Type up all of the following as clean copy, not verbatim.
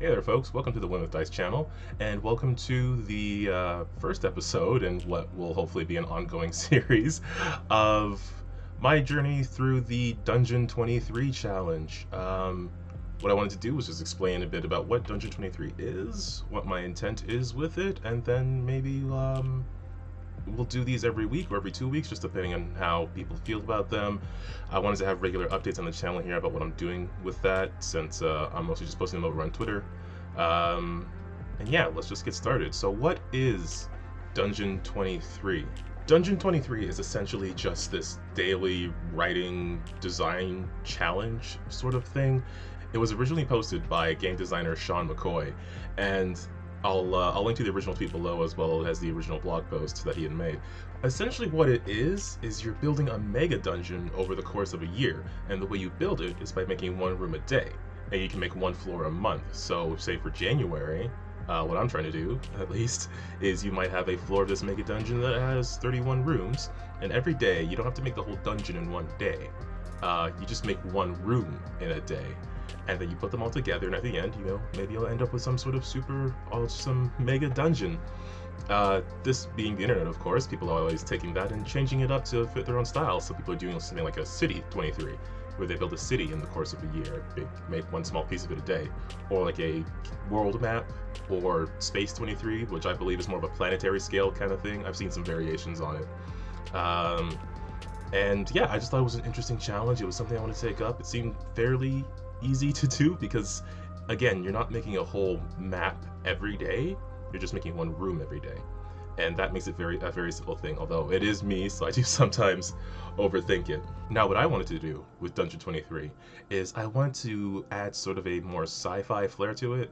Hey there folks, welcome to the Win with Dice channel, and welcome to the first episode in what will hopefully be an ongoing series of my journey through the Dungeon23 challenge. What I wanted to do was just explain a bit about what Dungeon23 is, what my intent is with it, and then maybe we'll do these every week or every 2 weeks, just depending on how people feel about them. I wanted to have regular updates on the channel here about what I'm doing with that, since I'm mostly just posting them over on Twitter. And yeah, let's just get started. So what is Dungeon23? Dungeon23 is essentially just this daily writing design challenge sort of thing. It was originally posted by game designer Sean McCoy, and I'll link to the original tweet below as well as the original blog post that he had made. Essentially what it is you're building a mega dungeon over the course of a year, and the way you build it is by making one room a day, and you can make one floor a month. So say for January, what I'm trying to do, at least, is you might have a floor of this mega dungeon that has 31 rooms, and every day, you don't have to make the whole dungeon in one day. You just make one room in a day, and then you put them all together, and at the end, maybe you'll end up with some sort of super awesome mega dungeon. This being the internet, of course, people are always taking that and changing it up to fit their own style. So people are doing something like a City 23, where they build a city in the course of a year. They make one small piece of it a day, or like a world map, or Space 23, which I believe is more of a planetary scale kind of thing. I've seen some variations on it. And yeah, I just thought it was an interesting challenge. It was something I wanted to take up. It seemed fairly easy to do because, again, you're not making a whole map every day. You're just making one room every day. And that makes it a very simple thing, although it is me, so I do sometimes overthink it. Now, what I wanted to do with Dungeon23 is I wanted to add sort of a more sci-fi flair to it,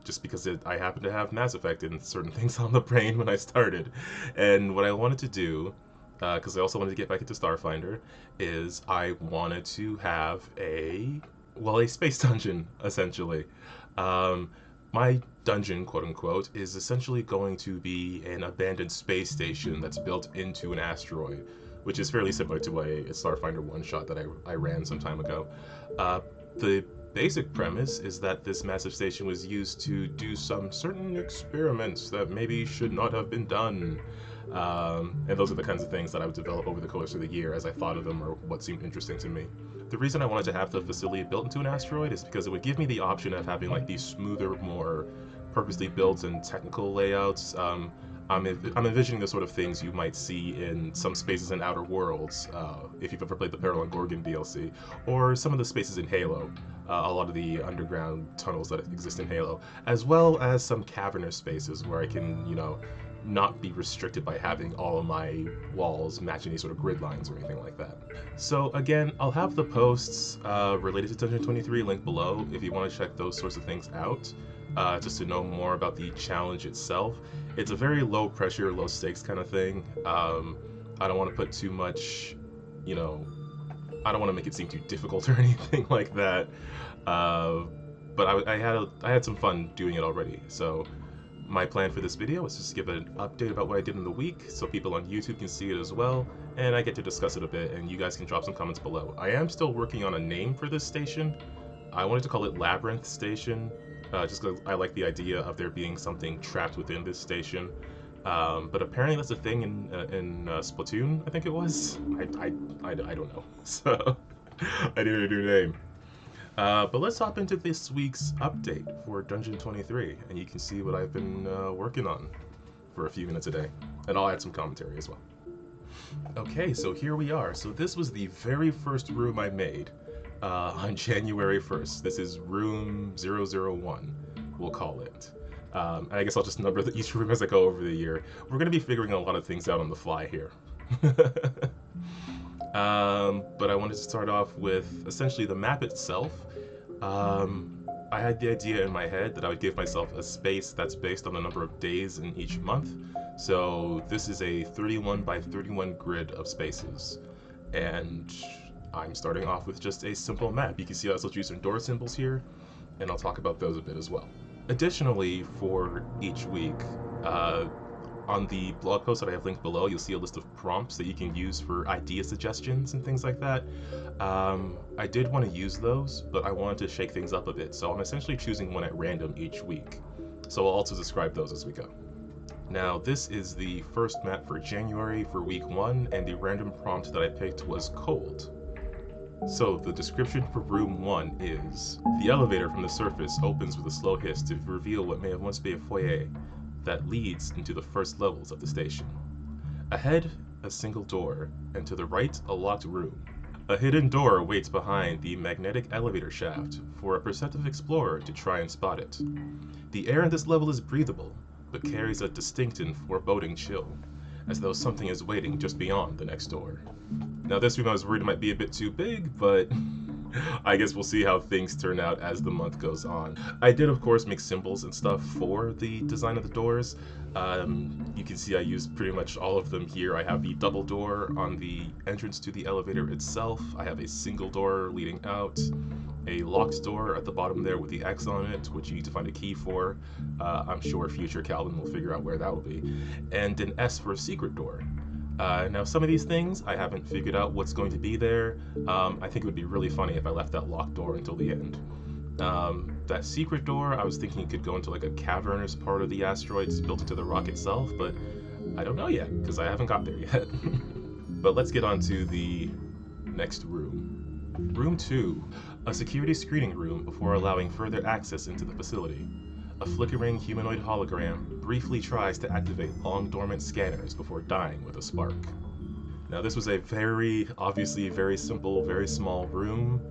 just because I happen to have Mass Effect and certain things on the brain when I started. And what I wanted to do, because I also wanted to get back into Starfinder, is I wanted to have a space dungeon, essentially. My dungeon, quote unquote, is essentially going to be an abandoned space station that's built into an asteroid, which is fairly similar to a Starfinder one-shot that I ran some time ago. The basic premise is that this massive station was used to do some certain experiments that maybe should not have been done. And those are the kinds of things that I would develop over the course of the year as I thought of them or what seemed interesting to me. The reason I wanted to have the facility built into an asteroid is because it would give me the option of having like these smoother, more purposely built and technical layouts. I'm envisioning the sort of things you might see in some spaces in Outer Worlds, if you've ever played the Peril on Gorgon DLC, or some of the spaces in Halo, a lot of the underground tunnels that exist in Halo, as well as some cavernous spaces where I can, not be restricted by having all of my walls match any sort of grid lines or anything like that. So again, I'll have the posts related to Dungeon23 linked below if you want to check those sorts of things out, just to know more about the challenge itself. It's a very low pressure, low stakes kind of thing. I don't want to put too much, I don't want to make it seem too difficult or anything like that. But I had some fun doing it already, so my plan for this video is just to give an update about what I did in the week so people on YouTube can see it as well, and I get to discuss it a bit, and you guys can drop some comments below. I am still working on a name for this station. I wanted to call it Labyrinth Station, just because I like the idea of there being something trapped within this station. But apparently that's a thing in Splatoon, I think it was. I don't know, so I needed a new name. But let's hop into this week's update for Dungeon23, and you can see what I've been working on for a few minutes a day, and I'll add some commentary as well. Okay, so here we are. So this was the very first room I made on January 1st. This is room 001, we'll call it. And I guess I'll just number each room as I go over the year. We're going to be figuring a lot of things out on the fly here. But I wanted to start off with essentially the map itself. I had the idea in my head that I would give myself a space that's based on the number of days in each month. So this is a 31 by 31 grid of spaces. And I'm starting off with just a simple map. You can see I also use some door symbols here, and I'll talk about those a bit as well. Additionally, for each week, On the blog post that I have linked below, you'll see a list of prompts that you can use for idea suggestions and things like that. I did want to use those, but I wanted to shake things up a bit, so I'm essentially choosing one at random each week. So I'll also describe those as we go. Now, this is the first map for January for week 1, and the random prompt that I picked was cold. So, the description for room 1 is: the elevator from the surface opens with a slow hiss to reveal what may have once been a foyer that leads into the first levels of the station. Ahead, a single door, and to the right, a locked room. A hidden door waits behind the magnetic elevator shaft for a perceptive explorer to try and spot it. The air in this level is breathable, but carries a distinct and foreboding chill, as though something is waiting just beyond the next door. Now, this room I was worried might be a bit too big, but I guess we'll see how things turn out as the month goes on. I did, of course, make symbols and stuff for the design of the doors. You can see I used pretty much all of them here. I have the double door on the entrance to the elevator itself. I have a single door leading out, a locked door at the bottom there with the X on it, which you need to find a key for. I'm sure future Calvin will figure out where that will be. And an S for a secret door. Now, some of these things, I haven't figured out what's going to be there. I think it would be really funny if I left that locked door until the end. That secret door, I was thinking it could go into like a cavernous part of the asteroids built into the rock itself, but I don't know yet, because I haven't got there yet. But let's get on to the next room. Room 2, a security screening room before allowing further access into the facility. A flickering humanoid hologram briefly tries to activate long dormant scanners before dying with a spark. Now, this was a obviously very simple, very small room.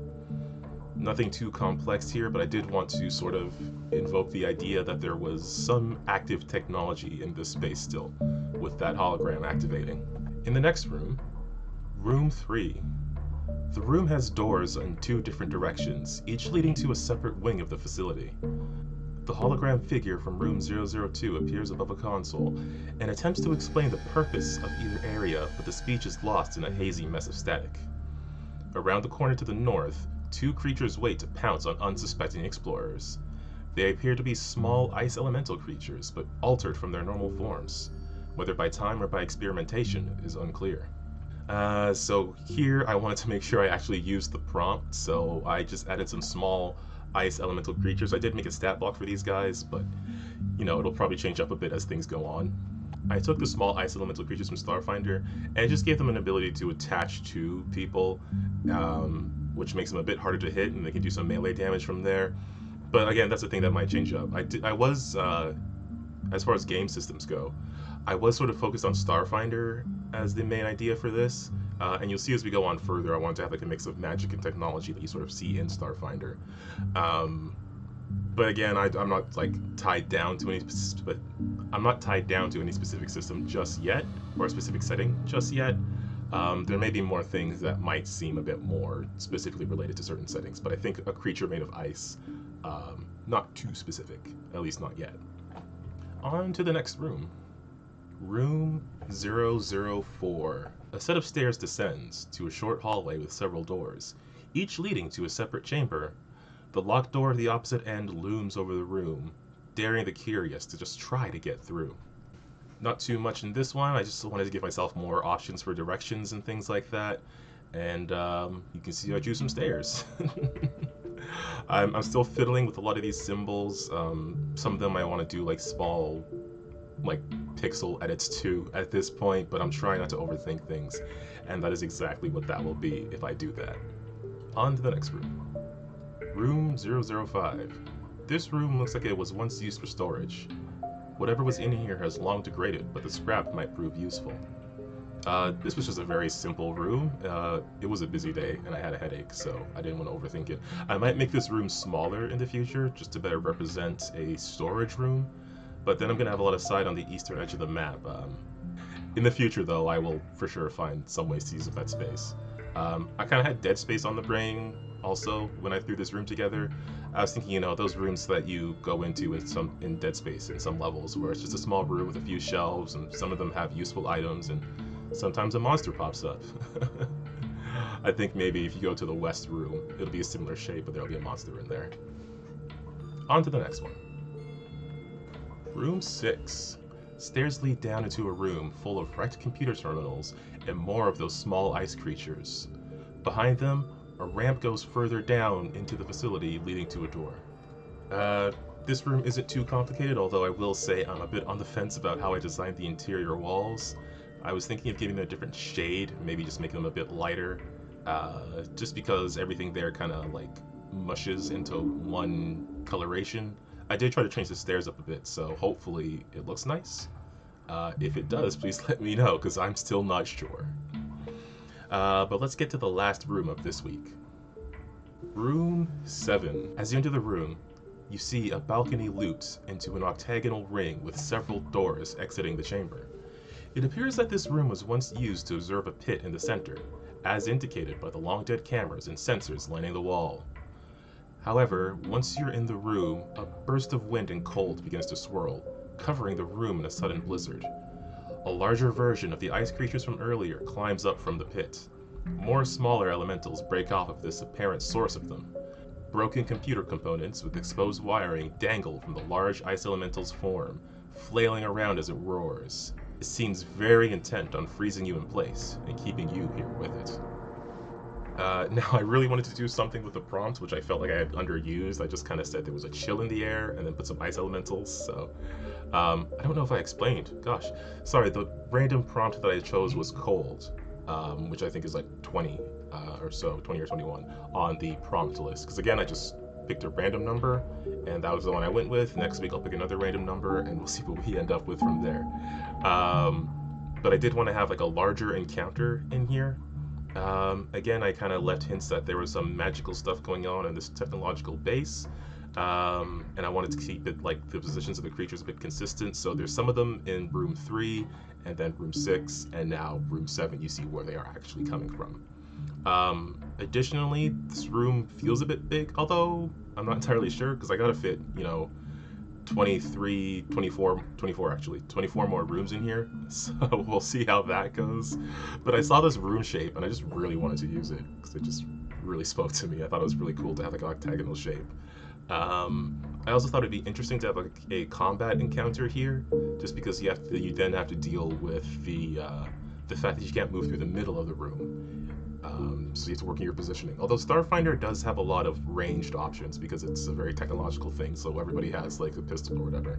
Nothing too complex here, but I did want to sort of invoke the idea that there was some active technology in this space still, with that hologram activating. In the next room, Room 3. The room has doors in 2 different directions, each leading to a separate wing of the facility. The hologram figure from room 002 appears above a console and attempts to explain the purpose of either area, but the speech is lost in a hazy mess of static. Around the corner to the north, 2 creatures wait to pounce on unsuspecting explorers. They appear to be small ice elemental creatures, but altered from their normal forms. Whether by time or by experimentation is unclear. So here I wanted to make sure I actually used the prompt, so I just added some small ice elemental creatures. I did make a stat block for these guys, but it'll probably change up a bit as things go on. I took the small ice elemental creatures from Starfinder and just gave them an ability to attach to people, which makes them a bit harder to hit, and they can do some melee damage from there. But again, that's a thing that might change up. I was, as far as game systems go, I was sort of focused on Starfinder as the main idea for this, and you'll see as we go on further, I wanted to have like a mix of magic and technology that you sort of see in Starfinder. But again, I'm not like tied down to any specific system just yet, or a specific setting just yet. There may be more things that might seem a bit more specifically related to certain settings, but I think a creature made of ice, not too specific, at least not yet. On to the next room. Room 004. A set of stairs descends to a short hallway with several doors, each leading to a separate chamber. The locked door at the opposite end looms over the room, daring the curious to just try to get through. Not too much in this one, I just wanted to give myself more options for directions and things like that, and you can see I choose some stairs. I'm still fiddling with a lot of these symbols. Some of them I want to do like small pixel edits too at this point, but I'm trying not to overthink things, and that is exactly what that will be if I do that. On to the next room. Room 005. This room looks like it was once used for storage. Whatever was in here has long degraded, but the scrap might prove useful. This was just a very simple room. It was a busy day and I had a headache, so I didn't want to overthink it. I might make this room smaller in the future just to better represent a storage room, but then I'm going to have a lot of side on the eastern edge of the map. In the future, though, I will for sure find some ways to use that space. I kind of had dead space on the brain also when I threw this room together. I was thinking, those rooms that you go into in Dead Space in some levels, where it's just a small room with a few shelves, and some of them have useful items, and sometimes a monster pops up. I think maybe if you go to the west room, it'll be a similar shape, but there'll be a monster in there. On to the next one. Room 6. Stairs lead down into a room full of wrecked computer terminals and more of those small ice creatures. Behind them, a ramp goes further down into the facility, leading to a door. Uh, this room isn't too complicated, although I will say I'm a bit on the fence about how I designed the interior walls. I was thinking of giving them a different shade, maybe just making them a bit lighter, just because everything there kind of like mushes into one coloration. I did try to change the stairs up a bit, so hopefully it looks nice. If it does, please let me know, because I'm still not sure. But let's get to the last room of this week. Room 7. As you enter the room, you see a balcony loops into an octagonal ring with several doors exiting the chamber. It appears that this room was once used to observe a pit in the center, as indicated by the long-dead cameras and sensors lining the wall. However, once you're in the room, a burst of wind and cold begins to swirl, covering the room in a sudden blizzard. A larger version of the ice creatures from earlier climbs up from the pit. More smaller elementals break off of this apparent source of them. Broken computer components with exposed wiring dangle from the large ice elemental's form, flailing around as it roars. It seems very intent on freezing you in place and keeping you here with it. Now, I really wanted to do something with the prompt, which I felt like I had underused. I just kind of said there was a chill in the air and then put some ice elementals, so... I don't know if I explained. Gosh, sorry, the random prompt that I chose was cold, which I think is like 20 or so, 20 or 21 on the prompt list. Because again, I just picked a random number, and that was the one I went with. Next week I'll pick another random number, and we'll see what we end up with from there. But I did want to have like a larger encounter in here. Again, I kind of left hints that there was some magical stuff going on in this technological base. And I wanted to keep it like the positions of the creatures a bit consistent. So there's some of them in room 3, and then room 6, and now room 7. You see where they are actually coming from. Additionally, this room feels a bit big, although I'm not entirely sure because I gotta fit, 24 more rooms in here. So we'll see how that goes. But I saw this room shape and I just really wanted to use it because it just really spoke to me. I thought it was really cool to have like an octagonal shape. I also thought it'd be interesting to have a combat encounter here, just because you then have to deal with the fact that you can't move through the middle of the room. So you have to work in your positioning. Although Starfinder does have a lot of ranged options because it's a very technological thing, so everybody has like a pistol or whatever.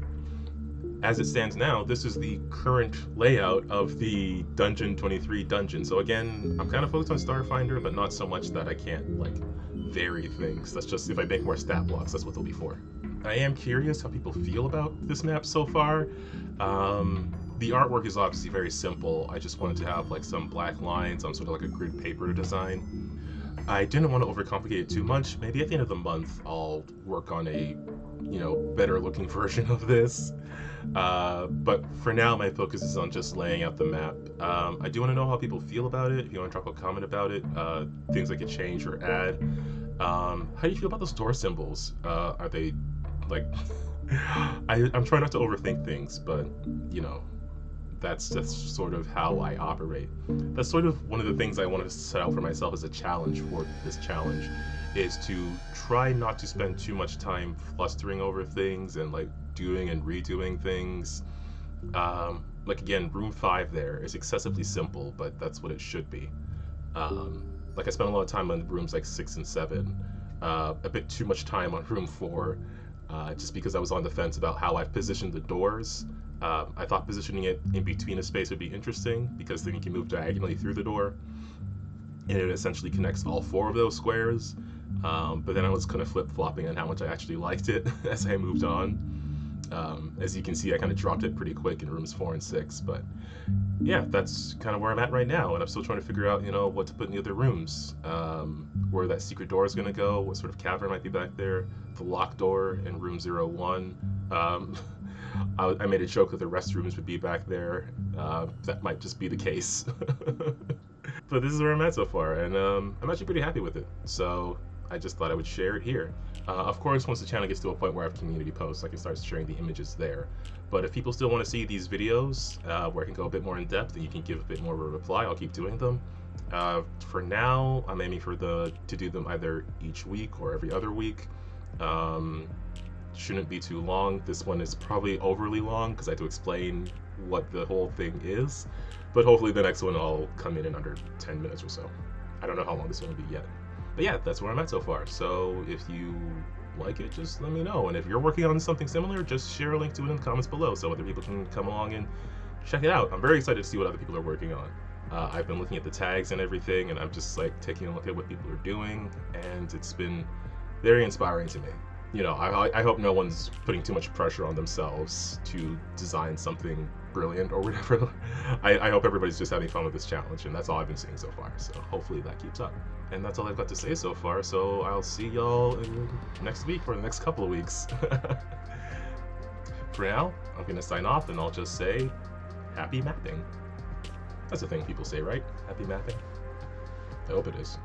As it stands now, this is the current layout of the Dungeon23 dungeon. So again, I'm kind of focused on Starfinder, but not so much that I can't like vary things. That's just if I make more stat blocks, that's what they'll be for. I am curious how people feel about this map so far. The artwork is obviously very simple. I just wanted to have like some black lines on sort of like a grid paper design. I didn't want to overcomplicate it too much. Maybe at the end of the month I'll work on a, better looking version of this. But for now my focus is on just laying out the map. I do want to know how people feel about it. If you want to drop a comment about it, things I could change or add. How do you feel about those door symbols? Are they like... I'm trying not to overthink things, but that's just sort of how I operate. That's sort of one of the things I wanted to set out for myself as a challenge for this challenge, is to try not to spend too much time flustering over things and like doing and redoing things. Like again, room 5 there is excessively simple, but that's what it should be. Like I spent a lot of time on rooms like 6 and 7, a bit too much time on room 4, just because I was on the fence about how I've positioned the doors. I thought positioning it in between a space would be interesting because then you can move diagonally through the door, and it essentially connects all 4 of those squares. But then I was kind of flip-flopping on how much I actually liked it as I moved on. As you can see, I kind of dropped it pretty quick in rooms 4 and 6, but yeah, that's kind of where I'm at right now, and I'm still trying to figure out, what to put in the other rooms, where that secret door is going to go, what sort of cavern might be back there, the locked door in room 01. I made a joke that the restrooms would be back there. That might just be the case. But this is where I'm at so far, and I'm actually pretty happy with it. So I just thought I would share it here. Of course, once the channel gets to a point where I have community posts, I can start sharing the images there. But if people still want to see these videos where I can go a bit more in depth and you can give a bit more of a reply, I'll keep doing them. For now, I'm aiming for to do them either each week or every other week. Shouldn't be too long. This one is probably overly long because I have to explain what the whole thing is, but hopefully the next one I'll come in under 10 minutes or so. I don't know how long this one will be yet. But yeah, that's where I'm at so far. So if you like it, just let me know. And if you're working on something similar, just share a link to it in the comments below so other people can come along and check it out. I'm very excited to see what other people are working on. I've been looking at the tags and everything, and I'm just like taking a look at what people are doing, and it's been very inspiring to me. You know, I hope no one's putting too much pressure on themselves to design something brilliant or whatever. I hope everybody's just having fun with this challenge, and that's all I've been seeing so far. So hopefully that keeps up. And that's all I've got to say so far. So I'll see y'all next week or the next couple of weeks. For now, I'm gonna sign off, and I'll just say, happy mapping. That's a thing people say, right? Happy mapping? I hope it is.